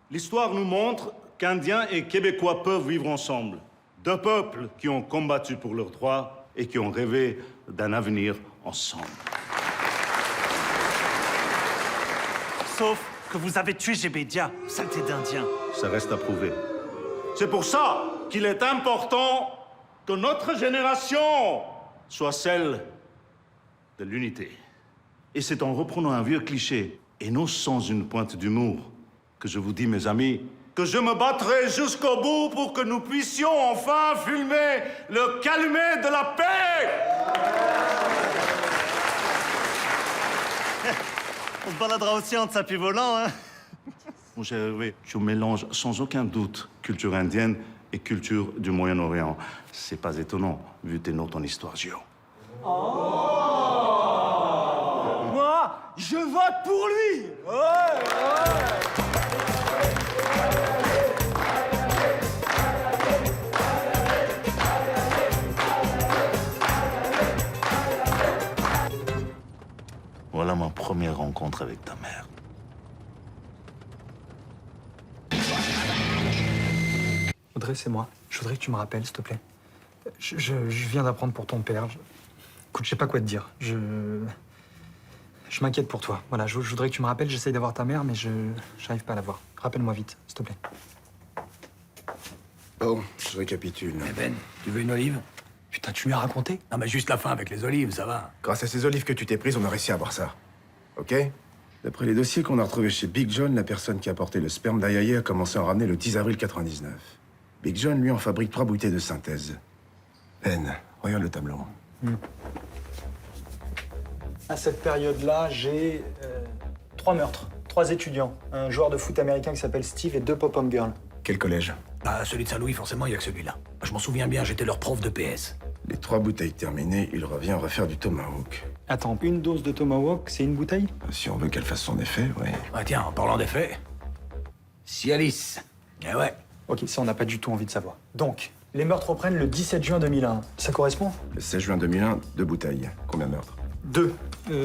L'histoire nous montre qu'Indiens et Québécois peuvent vivre ensemble. Deux peuples qui ont combattu pour leurs droits et qui ont rêvé d'un avenir ensemble. Sauf que vous avez tué Gébedia, saleté d'Indien. Ça reste à prouver. C'est pour ça qu'il est important que notre génération soit celle de l'unité. Et c'est en reprenant un vieux cliché, et non sans une pointe d'humour, que je vous dis, mes amis, que je me battrai jusqu'au bout pour que nous puissions enfin filmer le calumet de la paix! On se baladera aussi en tapis volant, hein. Mon cher Hervé, tu mélanges sans aucun doute culture indienne et culture du Moyen-Orient. C'est pas étonnant, vu tes notes en histoire géo. Moi, je vote pour lui. Voilà ma première rencontre avec ta mère. Audrey, c'est moi. Je voudrais que tu me rappelles, s'il te plaît. Je viens d'apprendre pour ton père. Écoute, je sais pas quoi te dire. Je m'inquiète pour toi. Voilà, je voudrais que tu me rappelles. J'essaye d'avoir ta mère, mais j'arrive pas à la voir. Rappelle-moi vite, s'il te plaît. Bon, je récapitule. Eh Ben, tu veux une olive? Putain, tu lui as raconté? Non, mais juste la fin avec les olives, ça va. Grâce à ces olives que tu t'es prises, on a réussi à avoir ça. OK? D'après les dossiers qu'on a retrouvés chez Big John, la personne qui a porté le sperme d'Ayaye a commencé à en ramener le 10 avril 99. Big John, lui, en fabrique 3 bouteilles de synthèse. Ben, regarde le tableau. À cette période-là, j'ai 3 meurtres, 3 étudiants. Un joueur de foot américain qui s'appelle Steve et 2 pop-up girls. Quel collège? Ah, celui de Saint-Louis, forcément, il y a que celui-là. Je m'en souviens bien, j'étais leur prof de PS. Les 3 bouteilles terminées, il revient à refaire du tomahawk. Attends, une dose de Tomahawk, c'est une bouteille? Si on veut qu'elle fasse son effet, oui. Ah tiens, en parlant des faits, Cialis. Eh ouais. Ok, ça, on n'a pas du tout envie de savoir. Donc, les meurtres reprennent le 17 juin 2001. Ça correspond? Le 16 juin 2001, 2 bouteilles. Combien de meurtres? 2.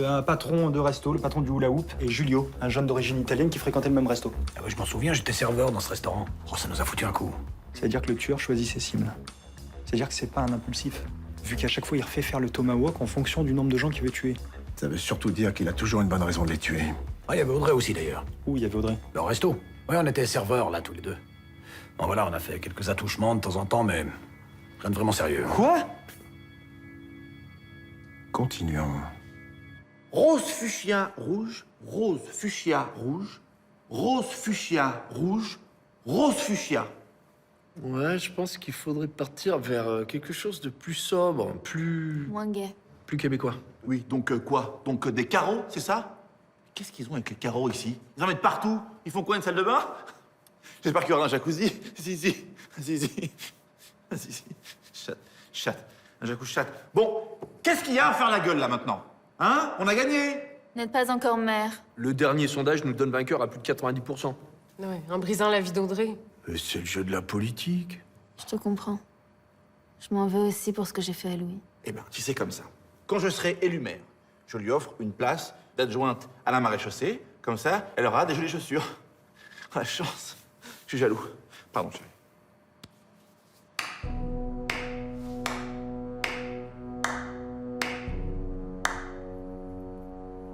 Un patron de resto, le patron du hula hoop, et Giulio, un jeune d'origine italienne qui fréquentait le même resto. Ah ouais, je m'en souviens, j'étais serveur dans ce restaurant. Oh, ça nous a foutu un coup. Ça veut dire que le tueur choisit ses cibles. C'est-à-dire que c'est pas un impulsif. Vu qu'à chaque fois, il refait faire le tomahawk en fonction du nombre de gens qu'il veut tuer. Ça veut surtout dire qu'il a toujours une bonne raison de les tuer. Ah, il y avait Audrey aussi, d'ailleurs. Où il y avait Audrey? Le resto. Ouais, on était serveurs, là, tous les deux. Bon, voilà, on a fait quelques attouchements de temps en temps, mais rien de vraiment sérieux. Quoi? Continuons. Rose fuchsia rouge, rose fuchsia rouge, rose fuchsia rouge, rose fuchsia. Ouais, je pense qu'il faudrait partir vers quelque chose de plus sobre, plus Moins gay. québécois. Oui, donc quoi? Donc des carreaux, c'est ça? Qu'est-ce qu'ils ont avec les carreaux ici? Ils en mettent partout. Ils font quoi, une salle de bain? J'espère qu'il y aura un jacuzzi. Si. Chat. Un jacuzzi chat. Bon, qu'est-ce qu'il y a à faire la gueule, là, maintenant? Hein? On a gagné? N'êtes pas encore mère. Le dernier sondage nous donne vainqueur à plus de 90%. Ouais, en brisant la vie d'Audrey. C'est le jeu de la politique. Je te comprends. Je m'en veux aussi pour ce que j'ai fait à Louis. Eh ben, si c'est comme ça, quand je serai élu maire, je lui offre une place d'adjointe à la maréchaussée. Comme ça, elle aura des jolies chaussures. Oh, la chance. Je suis jaloux. Pardon, chérie.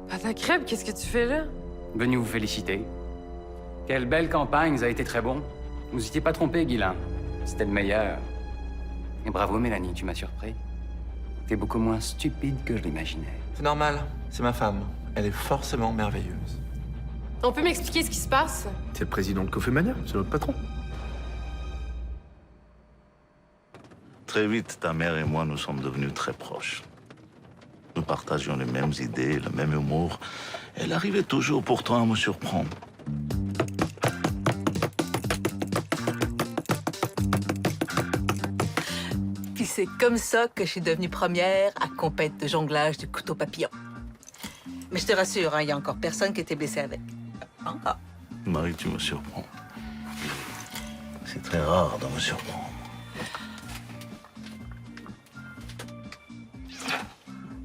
Pâte à crêpes, qu'est-ce que tu fais là? Venu vous féliciter. Quelle belle campagne, ça a été très bon. Vous étiez pas trompé, Guylain. C'était le meilleur. Et bravo, Mélanie, tu m'as surpris. T'es beaucoup moins stupide que je l'imaginais. C'est normal, c'est ma femme. Elle est forcément merveilleuse. On peut m'expliquer ce qui se passe? C'est le président de Coffeemania, c'est notre patron. Très vite, ta mère et moi, nous sommes devenus très proches. Nous partagions les mêmes idées, le même humour. Elle arrivait toujours pourtant à me surprendre. Puis c'est comme ça que je suis devenue première à compète de jonglage du couteau papillon. Mais je te rassure, il y a encore personne qui était blessé avec. Ah. Marie, tu me surprends. C'est très rare de me surprendre.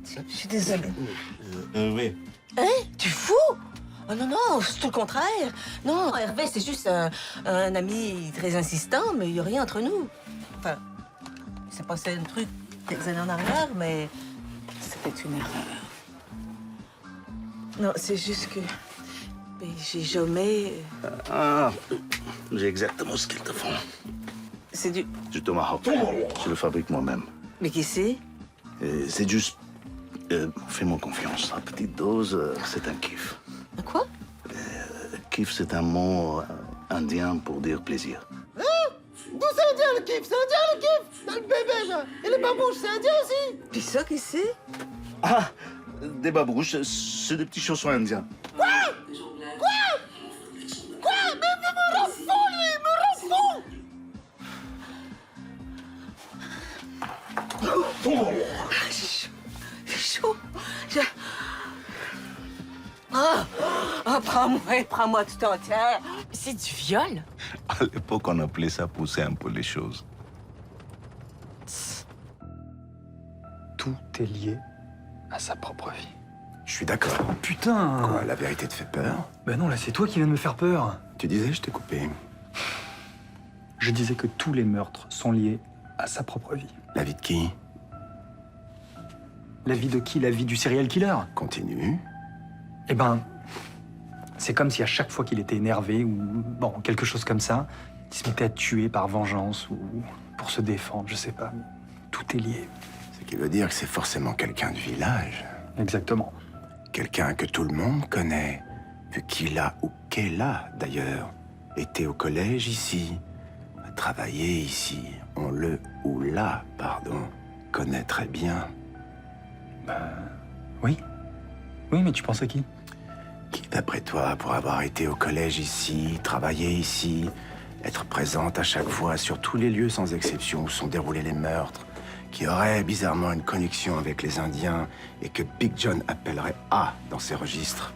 Je suis désolée. Oui. Hein? Tu fous? Oh non, non, c'est tout le contraire. Non, Hervé, c'est juste un ami très insistant, mais il n'y a rien entre nous. Enfin, il s'est passé un truc quelques années en arrière, mais c'était une erreur. Non, c'est juste que mais j'ai jamais... Ah, j'ai exactement ce qu'il te faut. C'est du... Du tomahawk. Je le fabrique moi-même. Mais qui c'est? C'est juste... fais-moi confiance. À petite dose, c'est un kiff. Un quoi? Kiff, c'est un mot indien pour dire plaisir. D'où c'est indien le kiff? C'est indien le kiff? Dans le bébé, là. Et les babouches, c'est indien aussi? Puis ça, qui c'est? Ah, des babouches, c'est des petits chaussons indiens. Quoi? Mais il me rend fou, lui! Il me rend fou! C'est chaud. Prends-moi tout entière. C'est du viol? À l'époque, on appelait ça pousser un peu les choses. Tout est lié à sa propre vie. Je suis d'accord. Putain! Quoi, la vérité te fait peur? Ben non, là, c'est toi qui viens de me faire peur. Tu disais, je t'ai coupé. Je disais que tous les meurtres sont liés à sa propre vie. La vie de qui? La vie de qui? La vie du serial killer. Continue. Eh ben, c'est comme si à chaque fois qu'il était énervé ou, bon, quelque chose comme ça, il se mettait à tuer par vengeance ou pour se défendre, je sais pas. Tout est lié. Ce qui veut dire que c'est forcément quelqu'un du village. Exactement. Quelqu'un que tout le monde connaît, vu qu'il a, ou qu'elle a d'ailleurs, été au collège ici, a travaillé ici. On le, ou la, pardon, connaît très bien. Oui. Oui, mais tu penses à qui? Qui, d'après toi, pour avoir été au collège ici, travaillé ici, être présente à chaque fois sur tous les lieux sans exception où sont déroulés les meurtres, qui aurait bizarrement une connexion avec les Indiens et que Big John appellerait A dans ses registres.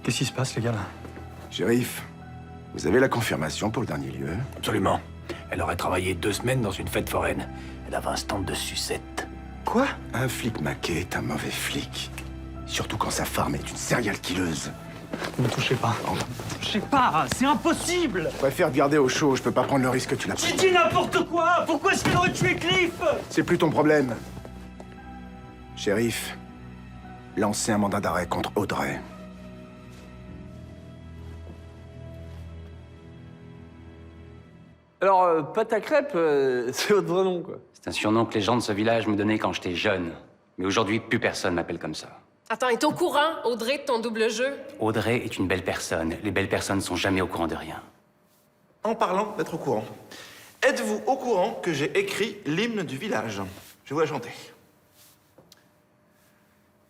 Qu'est-ce qui se passe, les gars, là? Shérif, vous avez la confirmation pour le dernier lieu? Absolument. Elle aurait travaillé 2 semaines dans une fête foraine. Elle avait un stand de sucettes. Quoi? Un flic maqué est un mauvais flic. Surtout quand sa femme est une serial killeuse. Ne touchez pas. Je sais pas, c'est impossible! Je préfère te garder au chaud, je peux pas prendre le risque que tu l'as pris. J'ai dit n'importe quoi! Pourquoi est-ce qu'il aurait tué Cliff? C'est plus ton problème. Shérif, lancez un mandat d'arrêt contre Audrey. Alors, pâte à crêpes, c'est votre vrai nom, quoi. C'est un surnom que les gens de ce village me donnaient quand j'étais jeune. Mais aujourd'hui, plus personne m'appelle comme ça. Attends, es-tu au courant, Audrey, de ton double jeu? Audrey est une belle personne. Les belles personnes sont jamais au courant de rien. En parlant d'être au courant, êtes-vous au courant que j'ai écrit l'hymne du village? Je vais vous la chanter.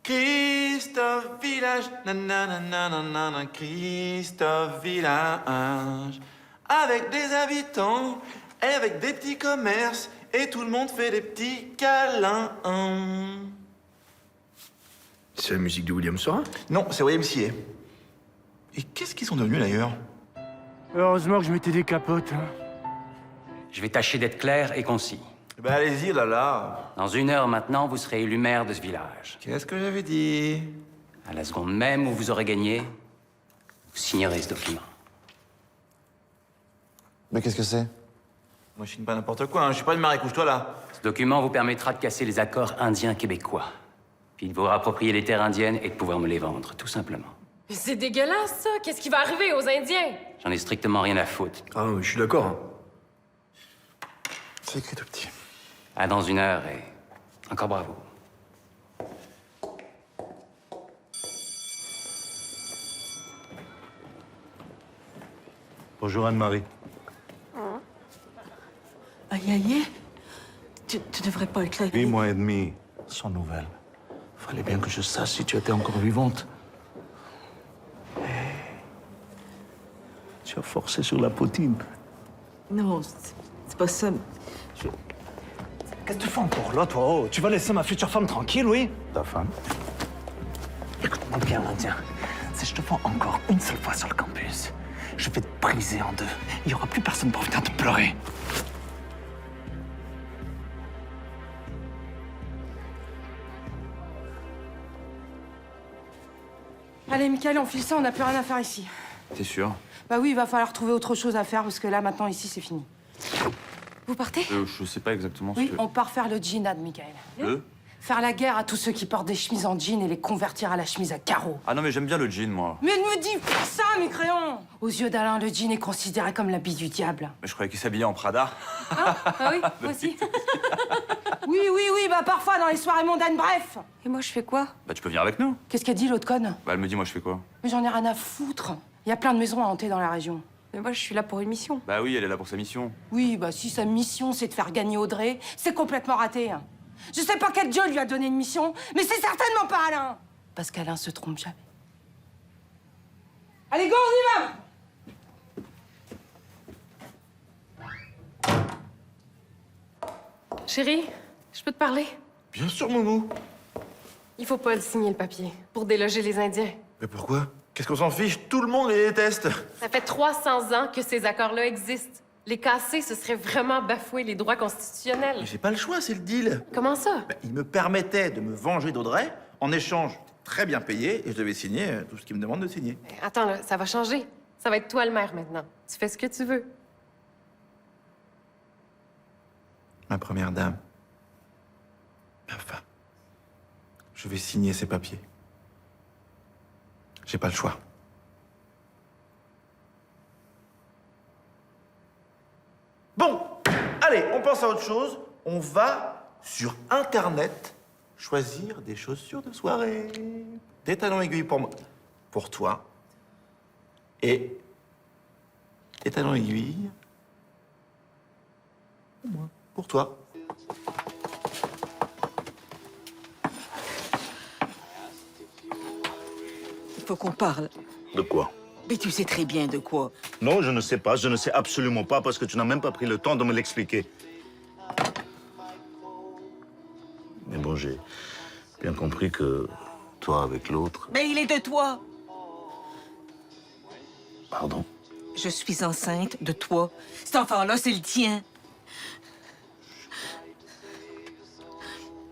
Christophe Village, nanana, nanana, Christophe Village, avec des habitants et avec des petits commerces, et tout le monde fait des petits câlins. C'est la musique de William Sorin? Non, c'est YMCA. Et qu'est-ce qu'ils sont devenus d'ailleurs? Heureusement que je mettais des capotes. Je vais tâcher d'être clair et concis. Ben allez-y, là. Dans 1 heure maintenant, vous serez élu maire de ce village. Qu'est-ce que j'avais dit? À la seconde même où vous aurez gagné, vous signerez ce document. Mais qu'est-ce que c'est? Moi, je signe pas n'importe quoi, hein. Je suis pas une marée, couche-toi là. Ce document vous permettra de casser les accords indiens-québécois. Puis de vous rapproprier les terres indiennes et de pouvoir me les vendre, tout simplement. Mais c'est dégueulasse, ça! Qu'est-ce qui va arriver aux Indiens? J'en ai strictement rien à foutre. Ah non, mais je suis d'accord, hein. C'est écrit tout petit. À dans 1 heure et encore bravo. Bonjour Anne-Marie. Aïe, aïe, tu devrais pas être là. 8 mois et demi, sans nouvelles. Fallait bien que je sache si tu étais encore vivante. Tu as forcé sur la poutine. Non, c'est pas ça. Qu'est-ce que tu fais encore là, toi? Oh, tu vas laisser ma future femme tranquille, oui? Ta femme? Écoute-moi bien, Indien. Si je te vois encore une seule fois sur le campus, je vais te briser en 2. Il y aura plus personne pour venir te pleurer. Allez, Michael, on file ça, on n'a plus rien à faire ici. T'es sûr? Bah oui, il va falloir trouver autre chose à faire parce que là, maintenant, ici, c'est fini. Vous partez? Je sais pas exactement ce Oui, que... on part faire le djihad, Michael. Le? Faire la guerre à tous ceux qui portent des chemises en jean et les convertir à la chemise à carreaux. Ah non, mais j'aime bien le jean, moi. Mais ne me dis pas ça, mes crayons! Aux yeux d'Alain, le jean est considéré comme l'habit du diable. Mais je croyais qu'il s'habillait en Prada. Ah oui, moi aussi. Oui, bah parfois dans les soirées mondaines, bref! Et moi, je fais quoi? Bah, tu peux venir avec nous. Qu'est-ce qu'a dit l'autre conne? Bah, elle me dit, moi, je fais quoi? Mais j'en ai rien à foutre. Il y a plein de maisons à hanter dans la région. Mais moi, je suis là pour une mission. Bah oui, elle est là pour sa mission. Oui, bah si sa mission c'est de faire gagner Audrey, c'est complètement raté. Hein. Je sais pas quel Dieu lui a donné une mission, mais c'est certainement pas Alain. Parce qu'Alain se trompe jamais. Allez, go, on y va! Chérie, je peux te parler? Bien sûr, Moumou. Il faut pas signer le papier pour déloger les Indiens. Mais pourquoi? Qu'est-ce qu'on s'en fiche? Tout le monde les déteste. Ça fait 300 ans que ces accords-là existent. Les casser, ce serait vraiment bafouer les droits constitutionnels. Mais j'ai pas le choix, c'est le deal. Comment ça? Il me permettait de me venger d'Audrey. En échange, j'étais très bien payé et je devais signer tout ce qu'il me demande de signer. Attends, là, ça va changer. Ça va être toi le maire maintenant. Tu fais ce que tu veux. Ma première dame. Ma femme. Je vais signer ces papiers. J'ai pas le choix. Bon, allez, on pense à autre chose. On va sur Internet choisir des chaussures de soirée. Des talons aiguilles pour moi, pour toi. Et des talons aiguilles pour moi, pour toi. Il faut qu'on parle. De quoi? Mais tu sais très bien de quoi. Non, je ne sais pas. Je ne sais absolument pas parce que tu n'as même pas pris le temps de me l'expliquer. Mais bon, j'ai bien compris que toi avec l'autre... Mais il est de toi. Pardon? Je suis enceinte de toi. Cet enfant-là, c'est le tien.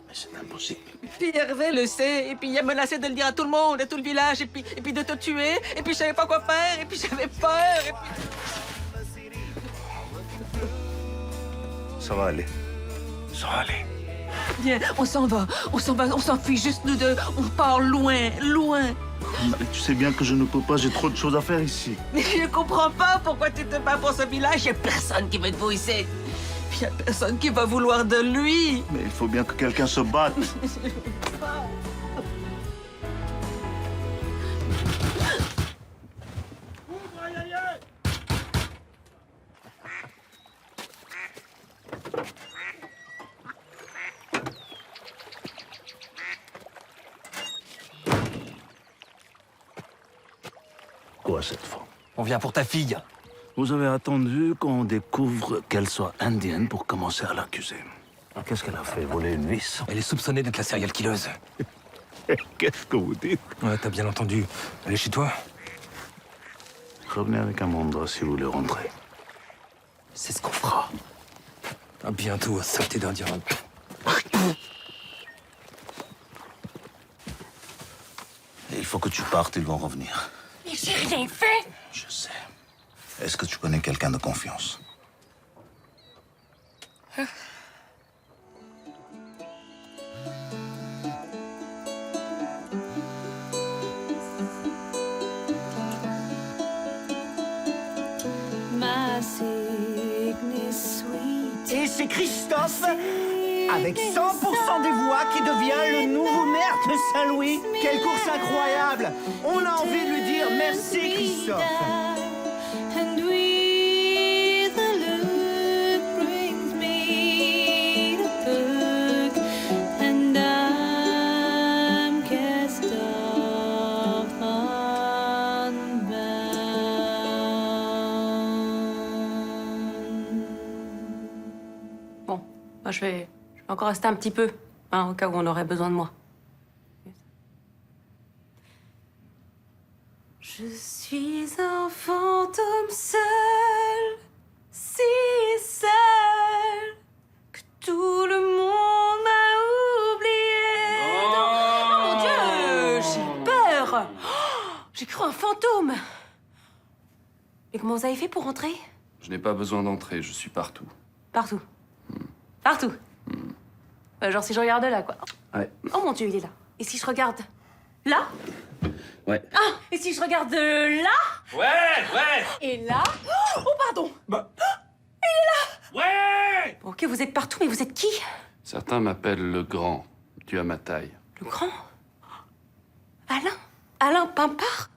Mais c'est impossible. Puis Hervé le sait, et puis il a menacé de le dire à tout le monde, à tout le village, et puis de te tuer, et puis je savais pas quoi faire, et puis j'avais peur, et puis... Ça va aller. Ça va aller. Viens, on s'en va, on s'enfuit juste nous deux, on part loin, loin. Mais tu sais bien que je ne peux pas, j'ai trop de choses à faire ici. Mais je comprends pas pourquoi tu te bats pour ce village, y a personne qui veut te vous ici. Puis y a personne qui va vouloir de lui. Mais il faut bien que quelqu'un se batte. Quoi cette fois? On vient pour ta fille. Vous avez attendu qu'on découvre qu'elle soit indienne pour commencer à l'accuser. Qu'est-ce qu'elle a fait? Voler une vis? Elle est soupçonnée d'être la serial killeuse. Qu'est-ce que vous dites? Ouais, t'as bien entendu. Elle est chez toi? Revenez avec Amandra si vous voulez rentrer. C'est ce qu'on fera. À bientôt, saleté d'Indien. Il faut que tu partes, ils vont revenir. Mais j'ai rien fait! Je sais. Est-ce que tu connais quelqu'un de confiance? Et c'est Christophe, avec 100% des voix, qui devient le nouveau maire de Saint-Louis. Quelle course incroyable! On a envie de lui dire merci, Christophe. Moi, je vais encore rester un petit peu, hein, au cas où on aurait besoin de moi. Je suis un fantôme seul, si seul, que tout le monde a oublié. Oh mon Dieu, j'ai peur. Oh, un fantôme! Et comment vous avez fait pour rentrer? Je n'ai pas besoin d'entrer, je suis partout. Partout. Partout. Genre si je regarde là, quoi. Ouais. Oh mon Dieu, il est là. Et si je regarde là? Ouais. Ah! Et si je regarde là? Ouais! Et là? Oh, pardon! Bah. Il est là! Ouais! Bon, ok, vous êtes partout, mais vous êtes qui? Certains m'appellent le grand, dû à ma taille. Le grand? Alain? Alain Pimpard?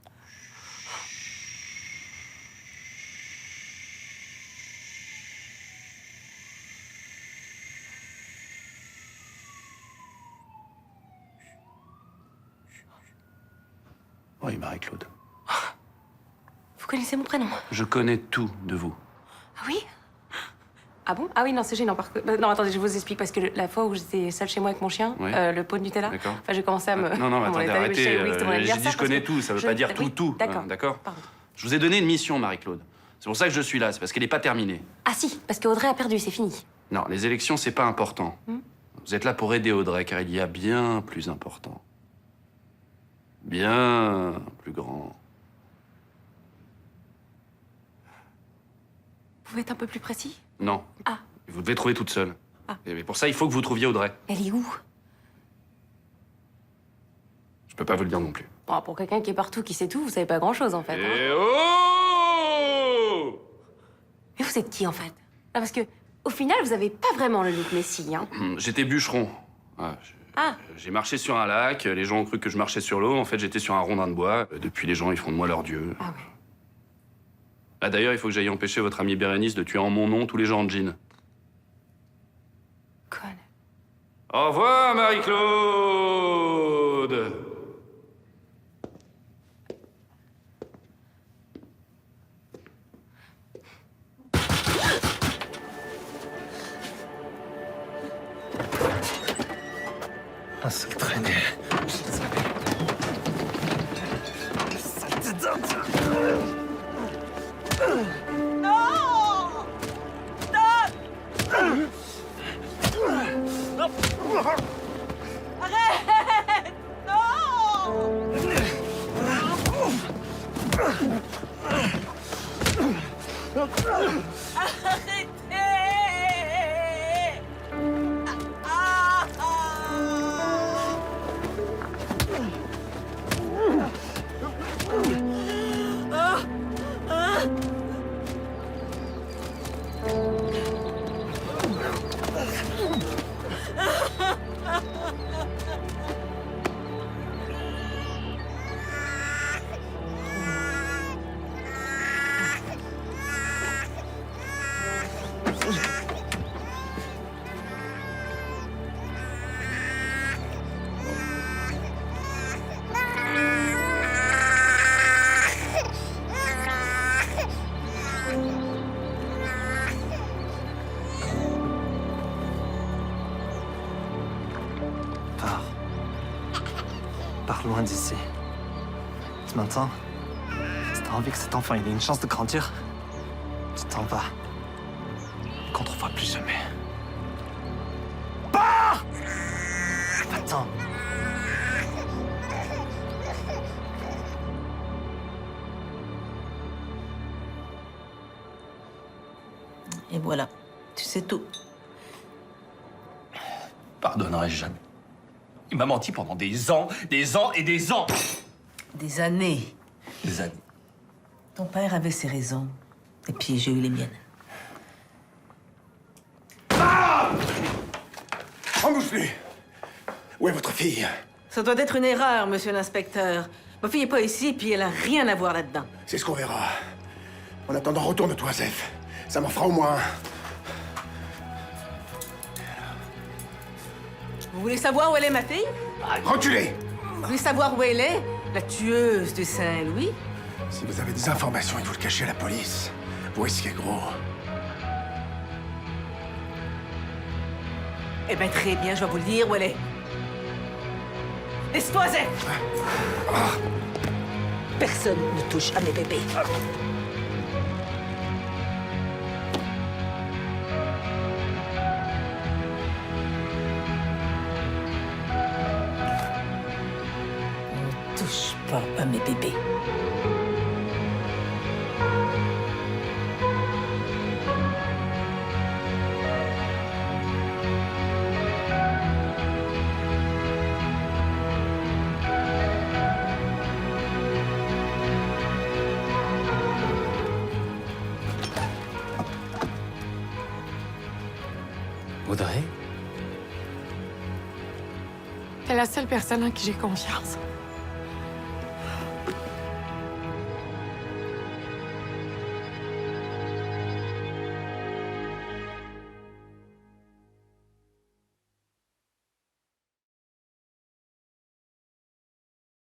Oui, Marie-Claude. Vous connaissez mon prénom? Je connais tout de vous. Ah oui? Ah bon? Ah oui, non, c'est gênant. Non, attendez, je vous explique. Parce que la fois où j'étais seule chez moi avec mon chien, Oui. Le pot de Nutella, D'accord. enfin, j'ai commencé à me... Non, non, mais on attendez, est allé arrêtez. chez Louis, c'était mon J'ai anniversaire dit je connais parce que tout, ça veut pas dire oui, tout. D'accord. D'accord. Pardon. Je vous ai donné une mission, Marie-Claude. C'est pour ça que je suis là, c'est parce qu'elle n'est pas terminée. Ah si, parce qu'Audrey a perdu, c'est fini. Non, les élections, c'est pas important. Vous êtes là pour aider Audrey, car il y a bien plus important. Bien plus grand. Vous pouvez être un peu plus précis? Non. Ah. Vous devez trouver toute seule. Ah. Et pour ça, il faut que vous trouviez Audrey. Elle est où? Je peux pas vous le dire non plus. Bon, pour quelqu'un qui est partout, qui sait tout, vous savez pas grand-chose, en fait. hein. Eh oh! Mais vous êtes qui, en fait? Ah, parce que, au final, vous avez pas vraiment le look Messi, hein. J'étais bûcheron. Ouais, Ah. j'ai marché sur un lac, les gens ont cru que je marchais sur l'eau. En fait, j'étais sur un rondin de bois. Depuis, les gens, ils font de moi leur dieu. Ah ouais. Ah, d'ailleurs, il faut que j'aille empêcher votre ami Bérénice de tuer en mon nom tous les gens en jean. Conne. Au revoir, Marie-Claude! Un seul traîné. Je le savais. Saleté d'Inde. Non! Arrête! Non! Arrêtez! Pars loin d'ici. Tu m'entends? Si t'as envie que cet enfant ait une chance de grandir, tu t'en vas. Qu'on te revoie plus jamais. Pars! Attends. Et voilà, tu sais tout. Pardonnerai jamais. Il m'a menti pendant des ans et des ans. Des années. Des années. Ton père avait ses raisons. Et puis j'ai eu les miennes. Embouche-lui! Où est votre fille? Ça doit être une erreur, monsieur l'inspecteur. Ma fille est pas ici, puis elle a rien à voir là-dedans. C'est ce qu'on verra. En attendant, retourne-toi, Zef. Ça m'en fera au moins un. Vous voulez savoir où elle est, ma fille? Reculez! Vous voulez savoir où elle est? La tueuse de Saint-Louis? Si vous avez des informations et que vous le cachez à la police, vous risquez gros. Eh ben très bien, je vais vous le dire où elle est. Laisse-toi, Zef! Personne ne touche à mes bébés. Ne touche pas à mes bébés. Audrey? T'es la seule personne en qui j'ai confiance.